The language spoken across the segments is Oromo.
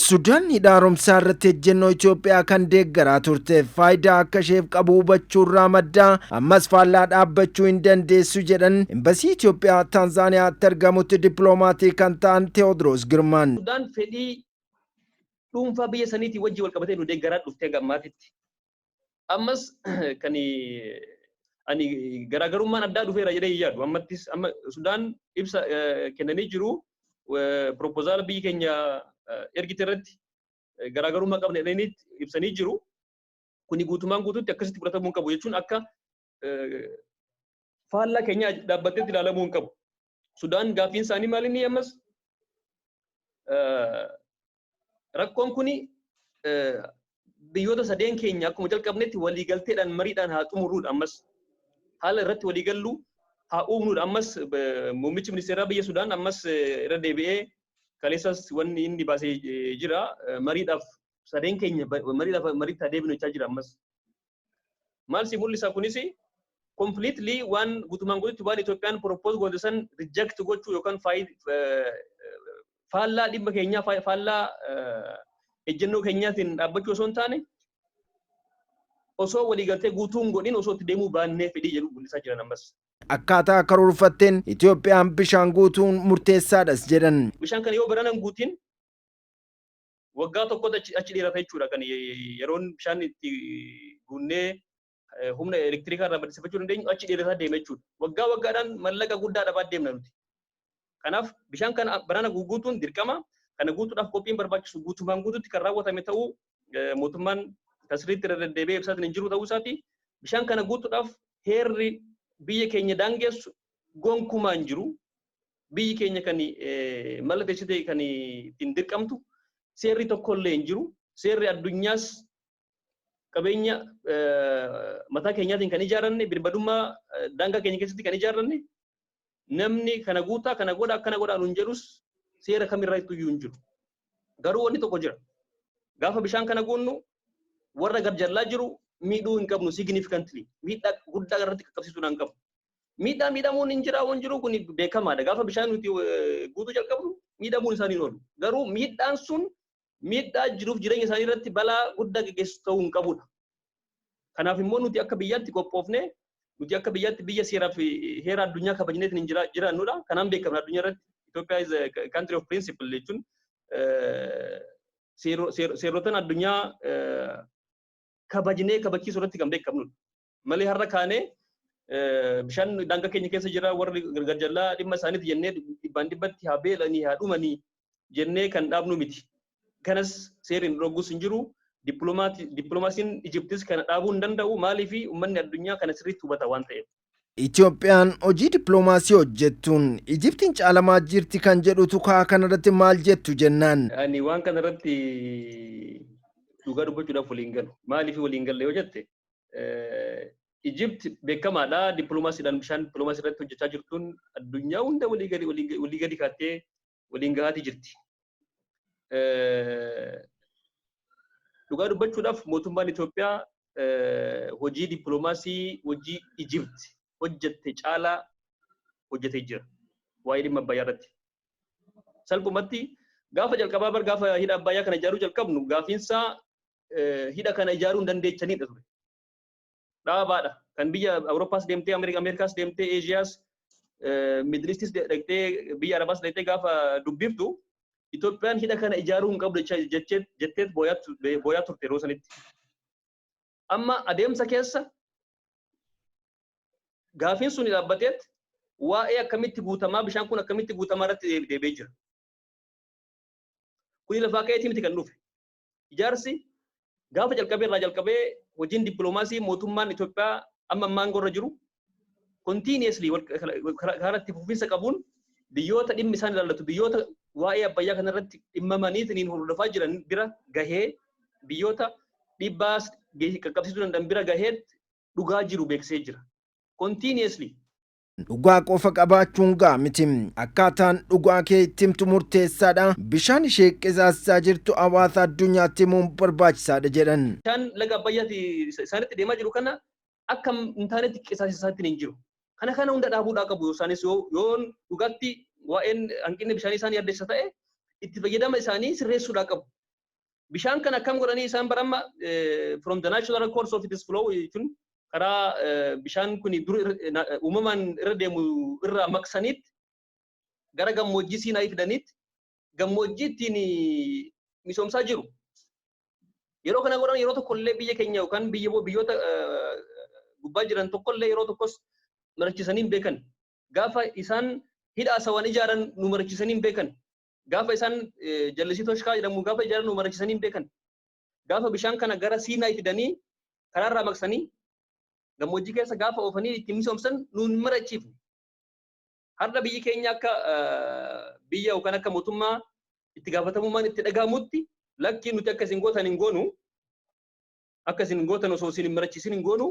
Sudaan hidhaaromsaa irratti ejjennoo Itoophiyaa kan deeggaraa turte faayidaa akka isheef qabu hubachuurraa maddaa ammas faallaa dhaabbachuu hin dandeessu jedhan Embasii Itoophiyaa Taanzaaniyaatti argamutti dippiloomatii kan ta'an Tewoodiroos Girmaan. Sudaan fedhii dhuunfaa biyya saniitii wajjin wal qabatee nu deeggaraa dhuftee gammaatitti. Ammas kan ani garaagarummaan addaa dhufeera jedhee yaadu. Ammattis Sudaan ibsa kennanii jiru propozaala biyyi keenya ergite irratti garaagarummaa qabna jedhaniitti ibsanii jiru. Kuni guutumaan guutuutti akkasitti fudhatamuu hin qabu jechuun akka faallaa keenya dhaabbatteetti ilaalamuu hin qabu. Sudaan gaaffiin isaanii maal inni ammas rakkoon kuni biyyoota sadeen keenya akkuma jalqabnetti waliigalteedhaan mariidhaan haa xumuruudha. Ammas haala irratti waliigallu haa uumnuudha. Ammas muummichi ministeeraa biyya Sudaan ammas irra deebi'ee kaleessas wanni inni baasee jira mariidhaaf sadeen keenya mariitti deebinu jechaa jira. Ammas maal si mul'isa kunis completely waan guutumaan guututti waan Itoophiyaan propose goote san reject gochuu yookaan faallaa dhimma keenyaa faallaa ejjennoo keenyaatiin dhaabbachuu osoo hin taane osoo waliigaltee guutuun godhin osoo itti deemuu baannee fedhii jedhu mul'isaa jiran. Ammas akkaataa karoorfatteen Itoophiyaan bishaan guutuun murteessaadhas jedhan. Bishaan kana yoo baranan guutiin waggaa tokkotti achi dheerata jechuudha. Kan yeroon bishaan itti guunnee humna elektirikaa irraa maddisiifachuu dandeenyu achi dheerataa deema jechuudha. Waggaa waggaadhaan mallaqa guddaa dhabaa deemna nuti. Kanaaf bishaan kana barana guutuun dirqama. Kana guutuudhaaf qophiin barbaachisu guutumaan guutuutti kan raawwatame ta'uu mootummaan tasriitti irra deddeebi'ee ibsaatiin hin jiru ta'uu isaati. Bishaan kana guutuudhaaf heerri biyya keenya daangessu gonkumaa hin jiru. Biyyi keenya kan mallatteessitee kan ittiin dirqamtu seerri tokkollee hin jiru. Seerri addunyaas qabeenya mataa keenyaatiin kan ijaaranne birmadummaa daangaa keenya keessatti kan ijaaranne namni kana guutaa kana godha akkana godhaa nuun jedhus seera kamirraa iyyuu hin jiru. Garuu wanni tokko jira. Gaafa bishaan kana guunnu warra garjallaa jiru miidhuu hin qabnu significantly. Miidhaa guddaa irratti qaqqabsiisuu hin qabu. Miidhamuun hin jira waan jiru kun beekamaadha. Gaafa bishaan nuti guutuu jalqabnu miidhamuun isaanii oolu. Garuu miidhaan sun miidhaa jiruuf jireenya isaanii irratti balaa guddaa geessu ta'uu hin qabudha. Kanaaf immoo nuti akka biyyaatti qophoofne nuti akka biyyaatti biyya seeraa fi heera addunyaa kabajneetiin jiraannudha. Kanaan beekamna addunyaa irratti Ethiopia is a country of principle jechuun seerotaan addunyaa kabajnee kabachiisuu irratti kan beekamnudha. Malee har'a kaanee bishaan daangaa keenya keessa jira warri garjallaa dhimma isaaniiti jennee dhibbaan dhibbatti haa beelanii haa dhumanii jennee kan dhaabnu miti. Kanas seeriin dhorgus hin jiru. Dippiloomaasiin Ijiptis kana dhaabuu hin danda'u. Maaliif uummanni addunyaa kana sirriitti hubata waan ta'eef. Itoophiyaan hojii dippiloomaasii hojjettuun Ijiptiin caalamaa jirti kan jedhutu kaa kanarratti maal jettu jennaan. Ani waan kanarratti dhugaa dubbachuudhaaf waliin galu. Maaliif waliin galle yoo jette Ijipt beekamaadha. Dippiloomaasiidhaan bishaan dippiloomaasii irratti hojjechaa jirtuun addunyaa hunda walii gadi kaattee waliin gahaati jirti. Dhugaa dubbachuudhaaf mootummaan Itoophiyaa hojii dippiloomaasii hojii Ijipt hojjette caalaa hojjetee jira. Waa'ee dhimma Abbayyaa irratti. Salphumatti gaafa jalqabaa gaafa hidha Abbayyaa kana ijaaruu jalqabnu gaafiinsaa hidha kana ijaaruu hin dandeechanidha ture. Dhaabaadha. Kan biyya Awurooppaas deemtee Ameerikaas deemtee Eeshiyaas Midilistis dhaqxee biyya Arabaas dhaqxee gaafa dubbiftu Itoophiyaan hidha kana ijaaruu hin qabdu jetteet booyaa turte yeroo sanitti. Amma adeemsa keessa gaafiin sun dhaabbateet waa'ee akkamitti guutamaa bishaan kun akkamitti guutamaa irratti deebi'ee jira. Kuni lafaa ka'eetii miti kan dhufe. Ijaarsi gaafa jalqabee irraa jalqabee hojiin dippiloomaasii mootummaan Itoophiyaa amma ammaangoo irra jiru continuously karaa itti fufiinsa qabuun biyyoota dhimmi isaan ilaallatu biyyoota waa'ee Abbayyaa kanarratti dhimmamaniitiin hordofaa jiran bira gahee biyyoota dhibbaas qaqqabsiisuu danda'an bira gahee dhugaa jiru beeksisee jira. Continuously. Dhugaa qofa qabaachuun gaa miti. Akkaataan dhugaa kee itti himtu murteessaadha. Bishaan ishee qisaasaa jirtu hawaasa addunyaatti himuun barbaachisaadha jedhan. Bishaan laga Abbayyaatti isaanitti deemaa jiru kana akka hin taanetti qisaasisaatti hin jiru. Kana hunda dhaabuudhaa qabu isaanis yoo dhugaatti waa'een hanqinni bishaanii isaanii addeessa ta'e itti fayyadama isaanii sirreessuudhaa qabu. Bishaan kana akkam godhanii isaan baramma from the natural course of its flow jechuun karaa bishaan kun dur uumamaan irra deemu irraa maqsanitti gara gammoojjii Siinaa fidanitti gammoojjiittiin misoomsaa jiru. Yeroo kana godhan yeroo tokkollee biyya keenya yookaan biyyoota gubbaa jiran tokkollee yeroo tokkos marachisanii hin beekan. Gaafa isaan hidha Asawaan ijaaran nu marachisanii hin beekan. Gaafa isaan jallisii Toshkaa jedhamu gaafa ijaaran nu marachisanii hin beekan. Gaafa bishaan kana gara Siinaa fidanii karaarraa maqsanii gammoojjii keessa gaafa oofanii ittiin misoomsan nu hin marachiifne. Har'a biyyi keenya akka biyya yookaan akka mootummaa itti gaafatamummaan itti dhaga'amutti lakki nuti akkasiin gootan hin goonu akkasiin gootan osoo isin hin marachiisin hin goonu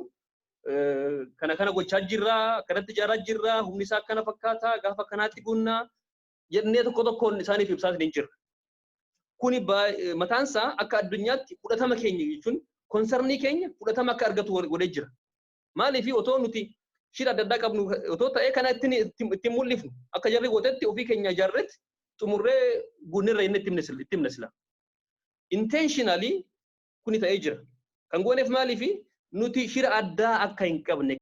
kana gochaa jirra kanatti ijaaraa jirra humni isaa akkana fakkaata gaafa kanaatti gunnaa jennee tokkoon isaaniif ibsaa hin jirra. Kuni mataan isaa akka addunyaatti fudhatama keenya jechuun konsarnii keenya fudhatama akka argatu godhee jira. Maaliif otoo nuti shira adda addaa qabnu otoo ta'ee kana ittiin mul'ifnu akka jarri gootetti ofii keenya ijaarretti xumurree gunnirra inni itti himna sila. Intentionally kuni ta'ee jira. Kan gooneef maaliif nuti shira addaa akka hin qabne